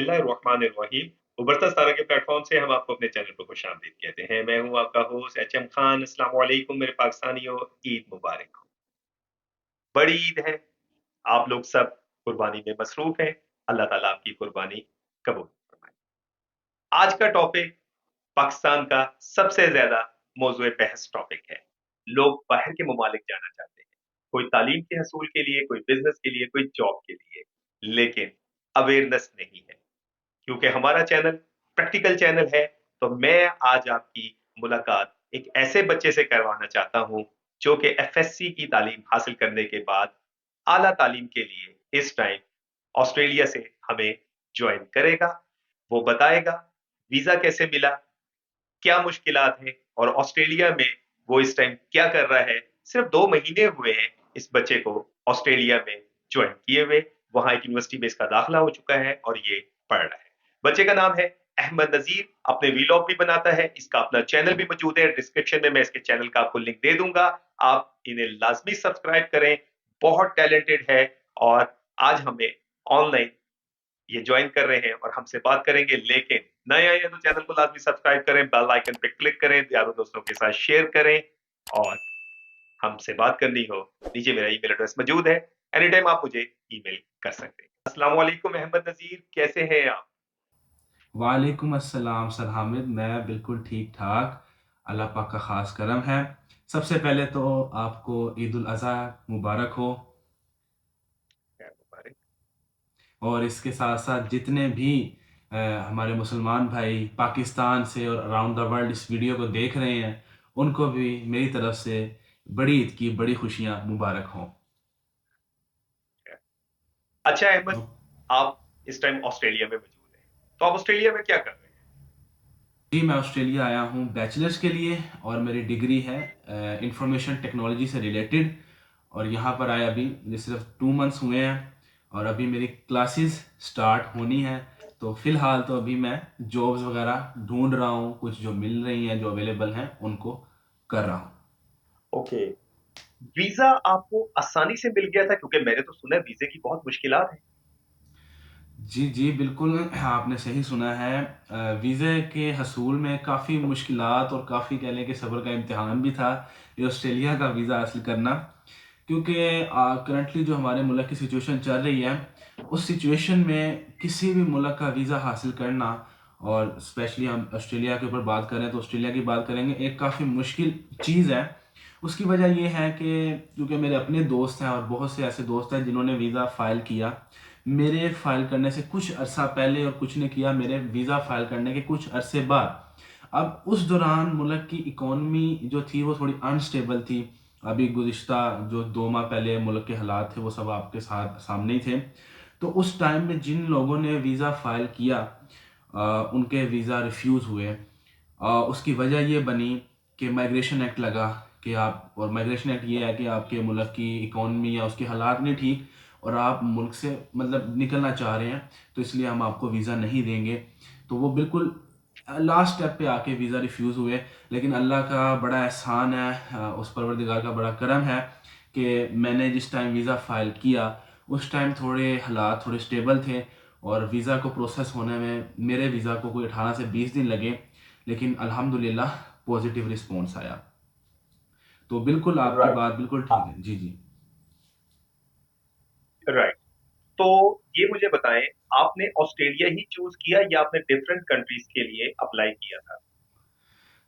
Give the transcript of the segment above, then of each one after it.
बिस्मिल्लाहिर्रहमानिर्रहीम। उभरता सितारा के प्लेटफ़ॉर्म से हम आपको अपने चैनल पर खुशामदीद कहते हैं। मैं हूँ आपका होस्ट एचएम खान। अस्सलाम वालेकुम मेरे पाकिस्तानियों, ईद मुबारक हो। बड़ी ईद है, आप लोग सब कुर्बानी में मसरूफ़ हैं। अल्लाह ताला आपकी कुर्बानी कबूल फरमाए। आज का टॉपिक पाकिस्तान का सबसे ज़्यादा मौज़ूए बहस टॉपिक है। लोग बाहर के ममालिक जाना चाहते हैं, कोई तालीम के हसूल के लिए, कोई बिज़नेस के लिए, कोई जॉब के लिए, लेकिन अवेयरनेस नहीं है। क्योंकि हमारा चैनल प्रैक्टिकल चैनल है, तो मैं आज आपकी मुलाकात एक ऐसे बच्चे से करवाना चाहता हूं जो कि एफएससी की तालीम हासिल करने के बाद आला तालीम के लिए इस टाइम ऑस्ट्रेलिया से हमें ज्वाइन करेगा। वो बताएगा वीजा कैसे मिला, क्या मुश्किलात हैं और ऑस्ट्रेलिया में वो इस टाइम क्या कर रहा है। सिर्फ 2 महीने हुए हैं इस बच्चे को ऑस्ट्रेलिया में ज्वाइन किए हुए। वहां एक यूनिवर्सिटी में इसका दाखिला हो चुका है और ये पढ़ रहा है। बच्चे का नाम है अहमद नजीर। अपने वीलॉग भी बनाता है, इसका अपना चैनल भी मौजूद है। डिस्क्रिप्शन में मैं इसके चैनल का आपको लिंक दे दूंगा, आप इन्हें लाजमी सब्सक्राइब करें। बहुत टैलेंटेड है और आज हमें ऑनलाइन ये ज्वाइन कर रहे हैं और हमसे बात करेंगे। लेकिन नए आए हैं तो चैनल को लाजमी सब्सक्राइब करें, बेल आइकन पे क्लिक करें, यारों दोस्तों के साथ शेयर करें और हमसे बात करनी हो, नीचे मेरा ईमेल एड्रेस मौजूद है, एनी टाइम आप मुझे ईमेल कर सकते हैं। अस्सलाम वालेकुम अहमद नजीर, कैसे हैं आप? वालेकुम अस्सलाम सर हामिद, मैं बिल्कुल ठीक ठाक। अल्लाह पाक का ख़ास करम है। सबसे पहले तो आपको ईद उल अज़हा मुबारक हो। खैर मुबारक। और इसके साथ साथ जितने भी हमारे मुसलमान भाई पाकिस्तान से और अराउंड द वर्ल्ड इस वीडियो को देख रहे हैं, उनको भी मेरी तरफ से बड़ी ईद की बड़ी खुशियाँ मुबारक हों। खैर। अच्छा अहमद, आप इस टाइम ऑस्ट्रेलिया में मौजूद हैं, तो आप ऑस्ट्रेलिया में क्या कर रहे हैं? जी, मैं ऑस्ट्रेलिया आया हूँ बैचलर्स के लिए और मेरी डिग्री है इंफॉर्मेशन टेक्नोलॉजी से रिलेटेड। और यहाँ पर आए अभी मुझे सिर्फ 2 मंथ्स हुए हैं और अभी मेरी क्लासेस स्टार्ट होनी है। तो फ़िलहाल तो अभी मैं जॉब्स वगैरह ढूंढ रहा हूँ, कुछ जो मिल रही हैं, जो अवेलेबल हैं, उनको कर रहा हूँ। ओके। वीजा आपको आसानी से मिल गया था? क्योंकि मैंने तो सुना है वीजे की बहुत मुश्किलात है। जी, जी, बिल्कुल आपने सही सुना है। वीज़े के हसूल में काफ़ी मुश्किलात और काफ़ी कह लें कि सब्र का इम्तिहान भी था, ये ऑस्ट्रेलिया का वीज़ा हासिल करना। क्योंकि करंटली जो हमारे मुल्क की सिचुएशन चल रही है, उस सिचुएशन में किसी भी मुल्क का वीज़ा हासिल करना, और स्पेशली हम ऑस्ट्रेलिया के ऊपर बात करें तो ऑस्ट्रेलिया की बात करेंगे, एक काफ़ी मुश्किल चीज़ है। उसकी वजह ये है कि क्योंकि मेरे अपने दोस्त हैं और बहुत से ऐसे दोस्त हैं जिन्होंने वीज़ा फ़ाइल किया मेरे फ़ाइल करने से कुछ अरसा पहले, और कुछ ने किया मेरे वीज़ा फ़ाइल करने के कुछ अरसे बाद। अब उस दौरान मुल्क की इकॉनमी जो थी वो थोड़ी अनस्टेबल थी। अभी गुज़िश्ता जो 2 माह पहले मुल्क के हालात थे वो सब आपके साथ सामने ही थे। तो उस टाइम में जिन लोगों ने वीज़ा फ़ाइल किया उनके वीज़ा रिफ्यूज़ हुए। उसकी वजह ये बनी कि माइग्रेशन एक्ट लगा कि आप, और माइग्रेशन एक्ट ये है कि आपके मुल्क की इकॉनमी या उसके हालात नहीं ठीक और आप मुल्क से मतलब निकलना चाह रहे हैं, तो इसलिए हम आपको वीज़ा नहीं देंगे। तो वो बिल्कुल लास्ट स्टेप पे आके वीज़ा रिफ्यूज़ हुए। लेकिन अल्लाह का बड़ा एहसान है, उस परवरदिगार का बड़ा करम है कि मैंने जिस टाइम वीज़ा फ़ाइल किया उस टाइम थोड़े हालात थोड़े स्टेबल थे और वीज़ा को प्रोसेस होने में मेरे वीज़ा को कोई 18 से 20 दिन लगे। लेकिन अल्हम्दुलिल्लाह पॉजिटिव रिस्पॉन्स आया। तो बिल्कुल आपकी राइट। बात बिल्कुल ठीक है। जी, जी। राइट। तो ये मुझे बताएं, आपने ऑस्ट्रेलिया ही चूज किया या आपने डिफरेंट कंट्रीज के लिए अप्लाई किया था?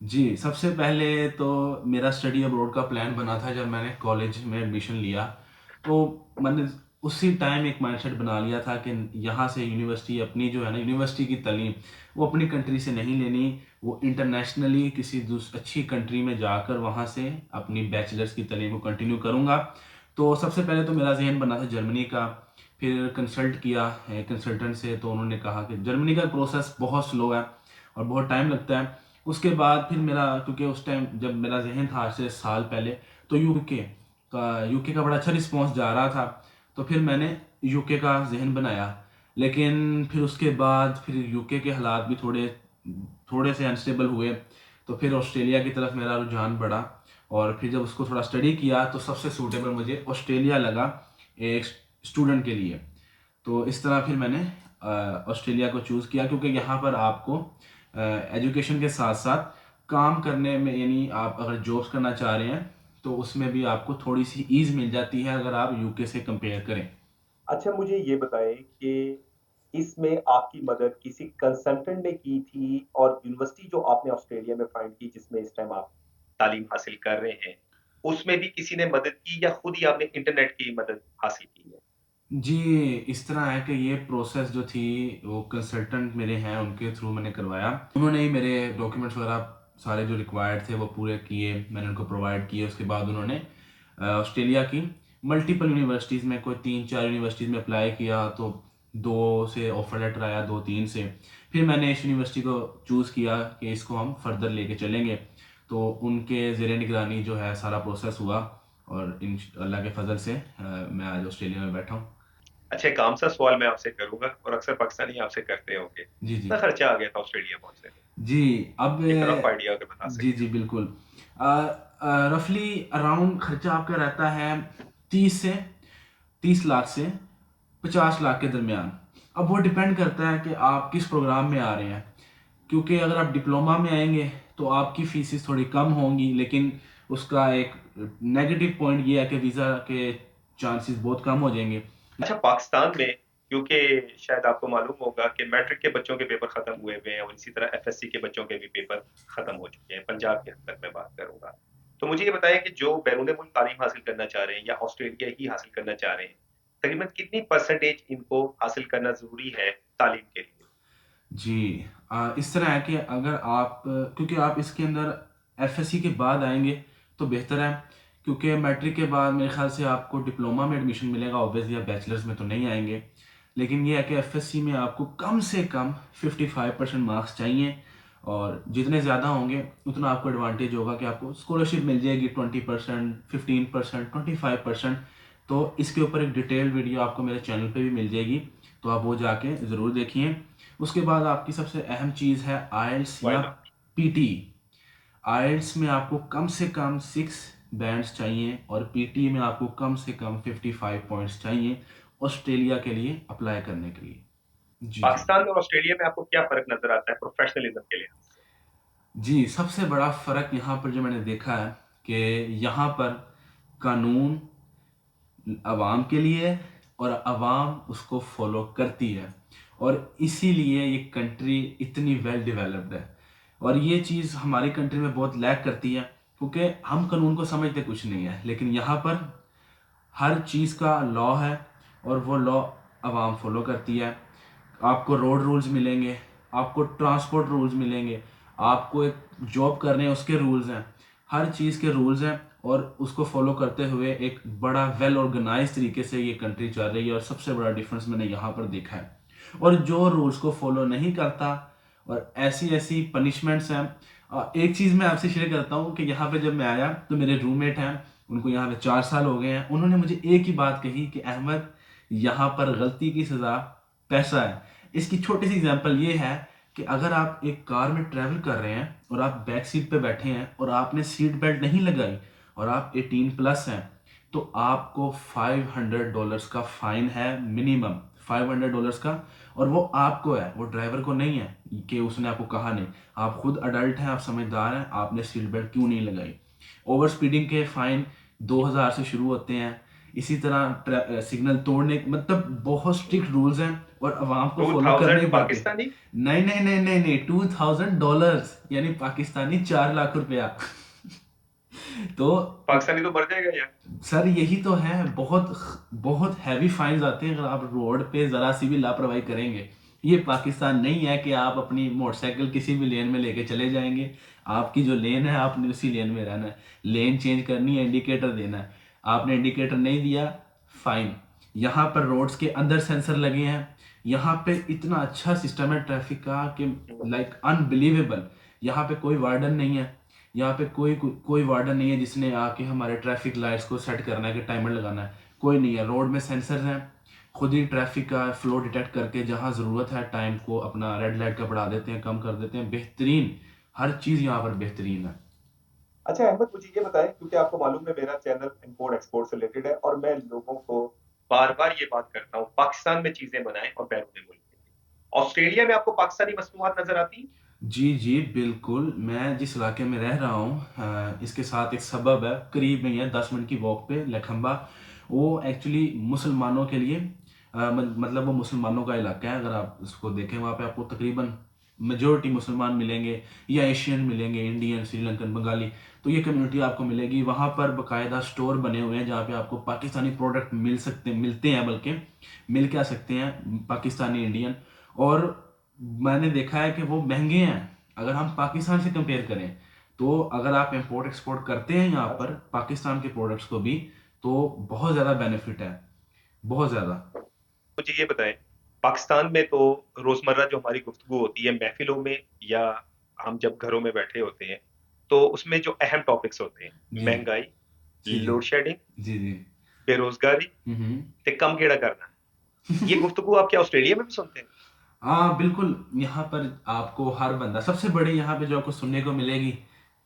जी, सबसे पहले तो मेरा स्टडी अब्रॉड का प्लान बना था जब मैंने कॉलेज में एडमिशन लिया। तो मैंने उसी टाइम एक माइंडसेट बना लिया था कि यहाँ से यूनिवर्सिटी अपनी जो है ना, यूनिवर्सिटी की तालीम वो अपनी कंट्री से नहीं लेनी, वो इंटरनेशनली किसी अच्छी कंट्री में जाकर वहाँ से अपनी बैचलर्स की तालीम को कंटिन्यू करूँगा। तो सबसे पहले तो मेरा ज़हन बना था जर्मनी का। फिर कंसल्ट किया कंसल्टेंट से, तो उन्होंने कहा कि जर्मनी का प्रोसेस बहुत स्लो है और बहुत टाइम लगता है। उसके बाद फिर मेरा, क्योंकि उस टाइम जब मेरा ज़हन था आज से साल पहले, तो यूके का बड़ा अच्छा रिस्पॉन्स जा रहा था। तो फिर मैंने यूके का ज़हन बनाया। लेकिन फिर उसके बाद फिर यूके के हालात भी थोड़े थोड़े से अनस्टेबल हुए। तो फिर ऑस्ट्रेलिया की तरफ मेरा रुझान बढ़ा और फिर जब उसको थोड़ा स्टडी किया तो सबसे सूटेबल मुझे ऑस्ट्रेलिया लगा एक स्टूडेंट के लिए। तो इस तरह फिर मैंने ऑस्ट्रेलिया को चूज़ किया, क्योंकि यहाँ पर आपको एजुकेशन के साथ साथ काम करने में, यानी आप अगर जॉब्स करना चाह रहे हैं तो उसमें भी आपको थोड़ी सी ईज़ मिल जाती है अगर आप यूके से कंपेयर करें। अच्छा, मुझे ये बताएँ कि इसमें आपकी मदद किसी कंसल्टेंट ने की थी और यूनिवर्सिटी जो आपने ऑस्ट्रेलिया में फाइंड की जिसमें इस टाइम आप तालीम हासिल कर रहे हैं, उसमें भी किसी ने मदद की या खुद ही आपने इंटरनेट की मदद हासिल की है? जी, इस तरह है कि ये प्रोसेस जो थी वो कंसल्टेंट मेरे हैं उनके थ्रू मैंने करवाया। उन्होंने ही मेरे डॉक्यूमेंट्स वगैरह सारे जो रिक्वायर्ड थे वो पूरे किए, मैंने उनको प्रोवाइड किए। उसके बाद उन्होंने ऑस्ट्रेलिया की मल्टीपल यूनिवर्सिटीज़ में, कोई 3-4 यूनिवर्सिटीज़ में अप्लाई किया तो 2 से ऑफ़र लेटर आया, 2-3 से। फिर मैंने इस यूनिवर्सिटी को चूज़ किया कि इसको हम फर्दर लेके चलेंगे। तो उनके ज़ेरे निगरानी जो है सारा प्रोसेस हुआ और अल्लाह के फ़ज़ल से मैं आज ऑस्ट्रेलिया में बैठा हूँ। अच्छा, एक आम सा सवाल मैं आपसे करूँगा और अक्सर पाकिस्तानी आपसे करते होंगे। जी, जी। कितना खर्चा आ गया था ऑस्ट्रेलिया पहुँचने में? जी, अब एक रफ़ आइडिया अगर बता जी, सकें जी, तो। बिल्कुल। रफ़ली अराउंड खर्चा आपका रहता है 30 से 30 लाख से 50 लाख के दरमियान। अब वो डिपेंड करता है कि आप किस प्रोग्राम में आ रहे हैं। क्योंकि अगर आप डिप्लोमा में आएँगे तो आपकी फ़ीसेस थोड़ी कम होंगी, लेकिन उसका एक नेगेटिव पॉइंट ये है कि वीज़ा के चांसेस बहुत कम हो जाएँगे। अच्छा, पाकिस्तान में क्योंकि शायद आपको मालूम होगा कि मैट्रिक के बच्चों के पेपर खत्म हुए हुए हैं और इसी तरह एफएससी के बच्चों के भी पेपर खत्म हो चुके हैं, पंजाब के हद तक मैं बात करूँगा। तो मुझे ये बताइए कि जो बैरून मुल्क तालीम हासिल करना चाह रहे हैं या ऑस्ट्रेलिया ही हासिल करना चाह रहे हैं, तकरीबन कितनी परसेंटेज इनको हासिल करना ज़रूरी है तालीम के लिए? जी, इस तरह है कि अगर आप, क्योंकि आप इसके अंदर एफएससी के बाद आएँगे तो बेहतर है, क्योंकि मैट्रिक के बाद मेरे ख़्याल से आपको डिप्लोमा में एडमिशन मिलेगा, ऑब्वियसली आप बैचलर्स में तो नहीं आएँगे। लेकिन ये है कि एफएससी में आपको कम से कम 55% मार्क्स चाहिए, और जितने ज़्यादा होंगे उतना आपको एडवांटेज होगा कि आपको स्कॉलरशिप मिल जाएगी 20%, 15%, 25%। तो इसके ऊपर एक डिटेल्ड वीडियो आपको मेरे चैनल पे भी मिल जाएगी, तो आप वो जाके ज़रूर देखिए। उसके बाद आपकी सबसे अहम चीज़ है आइल्स व्हाई या नॉट? पीटी। आइल्स में आपको कम से कम 6 बैंड्स चाहिए और पीटी में आपको कम से कम 55 पॉइंट्स चाहिए ऑस्ट्रेलिया के लिए अप्लाई करने के लिए। जी, जी। पाकिस्तान और ऑस्ट्रेलिया में आपको क्या फ़र्क नज़र आता है प्रोफ़ेशनलिज़्म के लिहाज़ से? जी, सबसे बड़ा फ़र्क यहाँ पर जो मैंने देखा है कि यहाँ पर कानून अवाम के लिए है और अवाम उसको फॉलो करती है, और इसीलिए ये कंट्री इतनी वेल डेवलप्ड है। और ये चीज़ हमारी कंट्री में बहुत लैक करती है, क्योंकि हम कानून को समझते कुछ नहीं है, लेकिन यहाँ पर हर चीज़ का लॉ है और वो लॉ अवाम फॉलो करती है। आपको रोड रूल्स मिलेंगे, आपको ट्रांसपोर्ट रूल्स मिलेंगे, आपको एक जॉब करने हैं उसके रूल्स हैं, हर चीज़ के रूल्स हैं, और उसको फॉलो करते हुए एक बड़ा वेल ऑर्गेनाइज तरीके से ये कंट्री चल रही है, और सबसे बड़ा डिफरेंस मैंने यहाँ पर देखा है। और जो रूल्स को फॉलो नहीं करता और ऐसी ऐसी पनिशमेंट्स हैं। एक चीज़ मैं आपसे शेयर करता हूँ कि यहाँ पे जब मैं आया तो मेरे रूममेट हैं, उनको यहाँ पे 4 साल हो गए हैं, उन्होंने मुझे एक ही बात कही कि अहमद, यहाँ पर गलती की सज़ा पैसा है। इसकी छोटी सी एग्जांपल ये है कि अगर आप एक कार में ट्रैवल कर रहे हैं और आप बैक सीट पे बैठे हैं और आपने सीट बेल्ट नहीं लगाई और आप 18 प्लस हैं, तो आपको $500 का फाइन है, मिनिमम $500 का। और वो आपको है, वो ड्राइवर को नहीं है कि उसने आपको कहा नहीं। आप खुद अडल्ट हैं, आप समझदार हैं, आपने सीट बेल्ट क्यों नहीं लगाई। ओवर स्पीडिंग के फाइन 2000 से शुरू होते हैं। इसी तरह सिग्नल तोड़ने, मतलब बहुत स्ट्रिक्ट रूल्स हैं और अवाम को फॉलो करने 2000 ही पड़ते। पाकिस्तानी? नहीं, नहीं, नहीं, नहीं, नहीं, $2000, यानी पाकिस्तानी 4 लाख रुपया। तो पाकिस्तानी तो मर जाएगा यार। सर यही तो है, बहुत बहुत हैवी फाइन्स आते हैं अगर आप रोड पे ज़रा सी भी लापरवाही करेंगे। ये पाकिस्तान नहीं है कि आप अपनी मोटरसाइकिल किसी भी लेन में लेके चले जाएंगे। आपकी जो लेन है आपने उसी लेन में रहना है। लेन चेंज करनी है, इंडिकेटर देना है। आपने इंडिकेटर नहीं दिया, फाइन। यहाँ पर रोड्स के अंदर सेंसर लगे हैं। यहाँ पे इतना अच्छा सिस्टम है ट्रैफिक का कि हुँ। Like unbelievable. यहाँ पे कोई वार्डन नहीं है। यहाँ पे कोई वार्डन नहीं है जिसने आके हमारे ट्रैफिक लाइट्स को सेट करना है कि टाइमर लगाना है। कोई नहीं है। रोड में सेंसर्स हैं, खुद ही ट्रैफिक का फ्लो डिटेक्ट करके जहाँ ज़रूरत है टाइम को अपना रेड लाइट का बढ़ा देते हैं, कम कर देते हैं। बेहतरीन, हर चीज़ यहाँ पर बेहतरीन है। अच्छा अहमद मुझे ये बताएँ क्योंकि आपको मालूम है मेरा चैनल इम्पोर्ट एक्सपोर्ट से रिलेटेड है और मैं लोगों को बार-बार ये बात करता हूँ, पाकिस्तान में चीज़ें बनाएँ और बैरून मुल्क में। ऑस्ट्रेलिया में आपको पाकिस्तानी मसनूआत नज़र आती हैं? जी, जी, बिल्कुल। मैं जिस इलाके में रह रहा हूँ इसके साथ एक सबब है, करीब में ही है 10 मिनट की वॉक पे लखम्बा। वो एक्चुअली मुसलमानों के लिए मतलब वो मुसलमानों का इलाका है। अगर आप उसको देखें वहाँ पे आपको तकरीबन मेजॉरिटी मुसलमान मिलेंगे या एशियन मिलेंगे, इंडियन, श्रीलंकन, बंगाली। तो ये कम्युनिटी आपको मिलेगी। वहाँ पर बाकायदा स्टोर बने हुए हैं जहाँ पे आपको पाकिस्तानी प्रोडक्ट मिलते हैं, बल्कि मिल क्या सकते हैं पाकिस्तानी, इंडियन। और मैंने देखा है कि वो महंगे हैं अगर हम पाकिस्तान से कंपेयर करें। तो अगर आप इंपोर्ट एक्सपोर्ट करते हैं यहाँ पर अच्छा। पाकिस्तान के प्रोडक्ट्स को भी, तो बहुत ज़्यादा बेनिफिट है, बहुत ज़्यादा। मुझे ये बताएं, पाकिस्तान में तो रोजमर्रा जो हमारी गुफ्तगू होती है महफिलों में, या हम जब घरों में बैठे होते हैं, तो उसमें जो अहम टॉपिक्स होते हैं, जी, महंगाई, जी, जी, लोड शेडिंग, जी, जी। बेरोजगारी, हम्म। ते कम केड़ा करना। ये गुफ्तगू आप क्या ऑस्ट्रेलिया में भी सुनते हैं? हाँ, बिल्कुल। यहाँ पर आपको हर बंदा, सबसे बड़ी यहाँ पे जो आपको सुनने को मिलेगी,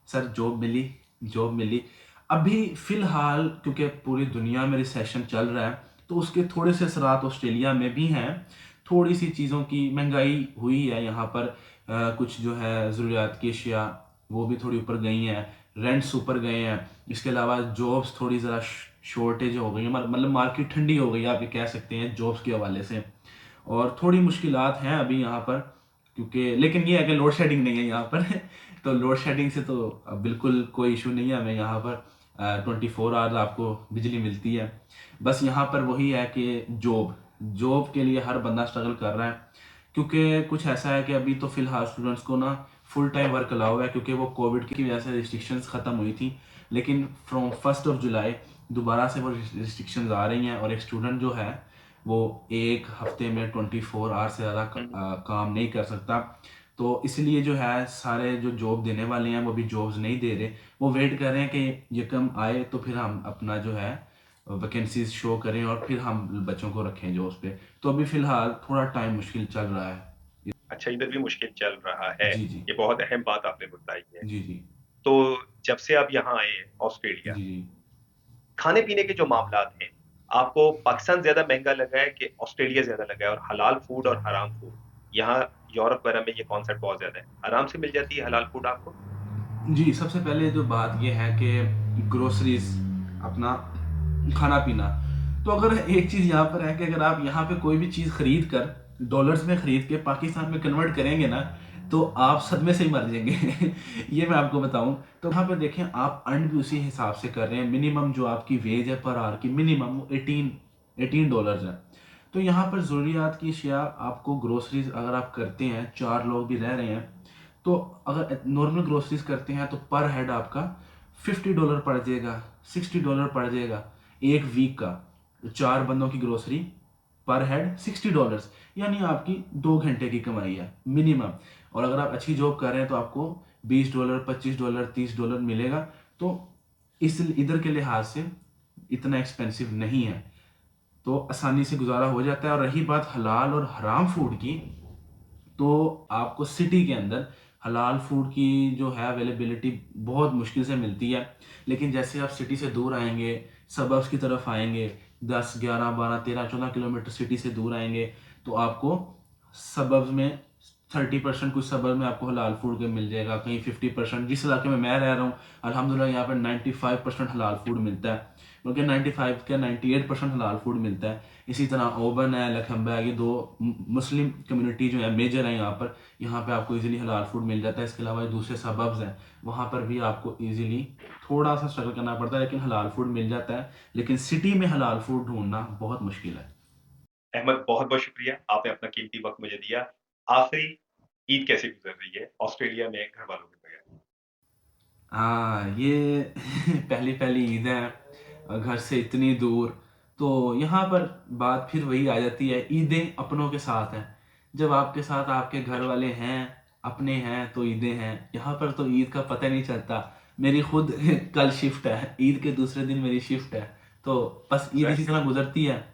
सर जॉब मिली, जॉब मिली। अभी फिलहाल क्योंकि पूरी दुनिया में रिसेशन चल रहा है, तो उसके थोड़े से असरात ऑस्ट्रेलिया में भी हैं। थोड़ी सी चीज़ों की महंगाई हुई है यहाँ पर। कुछ जो है ज़रूरियात की अशिया वो भी थोड़ी ऊपर गई हैं, रेंट्स ऊपर गए हैं। इसके अलावा जॉब्स थोड़ी ज़रा शॉर्टेज हो गई है, मतलब मार्केट ठंडी हो गई है, आप ये कह सकते हैं जॉब्स के हवाले से। और थोड़ी मुश्किलात हैं अभी यहाँ पर, क्योंकि लेकिन ये है कि लोड शेडिंग नहीं है यहाँ पर तो लोड शेडिंग से तो अब बिल्कुल कोई इशू नहीं है हमें यहाँ पर। 24 आवर्स आपको बिजली मिलती है। बस यहाँ पर वही है कि जॉब जॉब के लिए हर बंदा स्ट्रगल कर रहा है, क्योंकि कुछ ऐसा है कि अभी तो फिलहाल स्टूडेंट्स को ना फुल टाइम वर्क अलाउ है, क्योंकि वो कोविड की वजह से रिस्ट्रिक्शंस ख़त्म हुई थी। लेकिन फ्रॉम 1 जुलाई दोबारा से वो रिस्ट्रिक्शंस आ रही हैं, और एक स्टूडेंट जो है वो एक हफ्ते में 24 आवर से ज़्यादा हम्म। काम नहीं कर सकता। तो इसलिए जो है सारे जो जॉब देने वाले हैं वो भी जॉब्स नहीं दे रहे। वो वेट कर रहे हैं कि ये कम आए तो फिर हम अपना जो है वैकेंसीज शो करें और फिर हम बच्चों को रखें जॉब्स पे। तो अभी फ़िलहाल थोड़ा टाइम मुश्किल चल रहा है। अच्छा, इधर भी मुश्किल चल रहा है। जी, जी। ये बहुत अहम बात आपने बताई है। जी, जी। तो जब से आप यहाँ आए हैं ऑस्ट्रेलिया, जी, जी। खाने पीने के जो मामलात हैं, आपको पाकिस्तान ज्यादा महंगा लगा है कि ऑस्ट्रेलिया ज्यादा लगा है? और हलाल फूड और हराम फूड, यहाँ यूरोप वगैरह में ये कॉन्सेप्ट बहुत ज्यादा है, आराम से मिल जाती है हलाल फूड आपको? जी, सबसे पहले जो बात ये है कि ग्रोसरीज़, अपना खाना-पीना। तो अगर एक चीज़ यहाँ पर है कि अगर आप यहाँ पे कोई भी चीज़ खरीद कर, डॉलर्स में खरीद के पाकिस्तान में कन्वर्ट करेंगे ना, तो आप सदमे से ही मर जाएँगे ये मैं आपको बताऊँ। तो यहाँ पे देखें, आप अर्न भी उसी हिसाब से कर रहे हैं। मिनिमम जो आपकी वेज है पर आवर की, मिनिमम वो 18 डॉलर्स है। तो यहाँ पर ज़रूरियात की अशिया आपको, ग्रोसरीज़ अगर आप करते हैं, 4 लोग भी रह रहे हैं, तो अगर नॉर्मल ग्रोसरीज करते हैं तो पर हेड आपका $50 पड़ जाएगा, $60 पड़ जाएगा एक वीक का। 4 बंदों की ग्रोसरी पर हेड $60, यानी आपकी 2 घंटे की कमाई है मिनिमम। और अगर आप अच्छी जॉब कर रहे हैं तो आपको $20, $25, $30 मिलेगा। तो इस इधर के लिहाज से इतना एक्सपेंसिव नहीं है, तो आसानी से गुजारा हो जाता है। और रही बात हलाल और हराम फूड की, तो आपको सिटी के अंदर हलाल फूड की जो है अवेलेबिलिटी बहुत मुश्किल से मिलती है। लेकिन जैसे आप सिटी से दूर आएंगे, सबर्ब्स की तरफ आएंगे, 10, 11, 12, 13, 14 किलोमीटर सिटी से दूर आएंगे, तो आपको सबर्ब्स में 30%, कुछ सबर्ब में आपको हलाल फूड का मिल जाएगा, कहीं 50%। जिस इलाके में मैं रह रहा हूँ, अल्हम्दुलिल्लाह यहाँ पर 95% हलाल फूड मिलता है, बल्कि 95 क्या 98% हलाल फूड मिलता है। इसी तरह ओबन है, लखम्बा है, ये दो मुस्लिम कम्युनिटी जो है मेजर है यहाँ पर। यहाँ पे आपको इजीली हलाल फूड मिल जाता है। इसके अलावा दूसरे सबब्स हैं, वहाँ पर भी आपको इजीली थोड़ा सा स्ट्रगल करना पड़ता है, लेकिन हलाल फूड मिल जाता है। लेकिन सिटी में हलाल फूड ढूंढना बहुत मुश्किल है। अहमद, बहुत बहुत शुक्रिया, आपने अपना कीमती वक्त मुझे दिया। आखिरी, ईद कैसे गुजर रही है ऑस्ट्रेलिया में घर वालों के बगैर? हाँ, ये पहली पहली ईद है और घर से इतनी दूर। तो यहाँ पर बात फिर वही आ जाती है, ईदें अपनों के साथ हैं। जब आपके साथ आपके घर बेशक। वाले हैं, अपने हैं, तो ईदें हैं। यहाँ पर तो ईद का पता नहीं चलता। मेरी खुद कल शिफ्ट है, ईद के दूसरे दिन मेरी शिफ्ट है। तो बस ईद इसी एग्जैक्टली। तरह गुजरती है।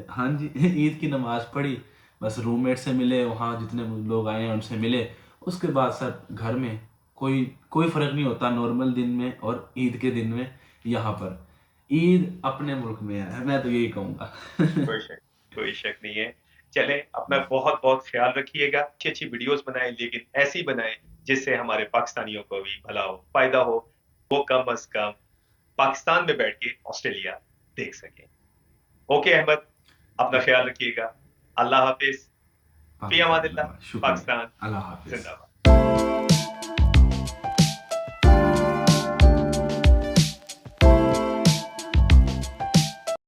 हाँ जी ईद की नमाज पढ़ी, बस रूममेट से मिले, वहाँ जितने लोग आए हैं उनसे मिले। उसके बाद सर घर में कोई कोई फर्क नहीं होता नॉर्मल दिन में और ईद के दिन में। यहाँ पर ईद अपने मुल्क में है, मैं तो यही कहूँगा कोई शक कोई शक नहीं है। चलें, अपना बहुत-बहुत ख़्याल रखिएगा, अच्छी-अच्छी वीडियोज़ बनाएँ, लेकिन ऐसी बनाएँ जिससे हमारे पाकिस्तानियों को भी भला हो, फ़ायदा हो, वो कम अज़ कम पाकिस्तान में बैठ के ऑस्ट्रेलिया देख सकें। ओके अहमद, अपना ख़्याल रखिएगा। अल्लाह हाफ़िज़, फ़ी पाकिस्तान अमानिल्लाह, जिंदाबाद, शुक्रिया, पाकिस्तान अल्लाह हाफिज। ज़िंदाबाद।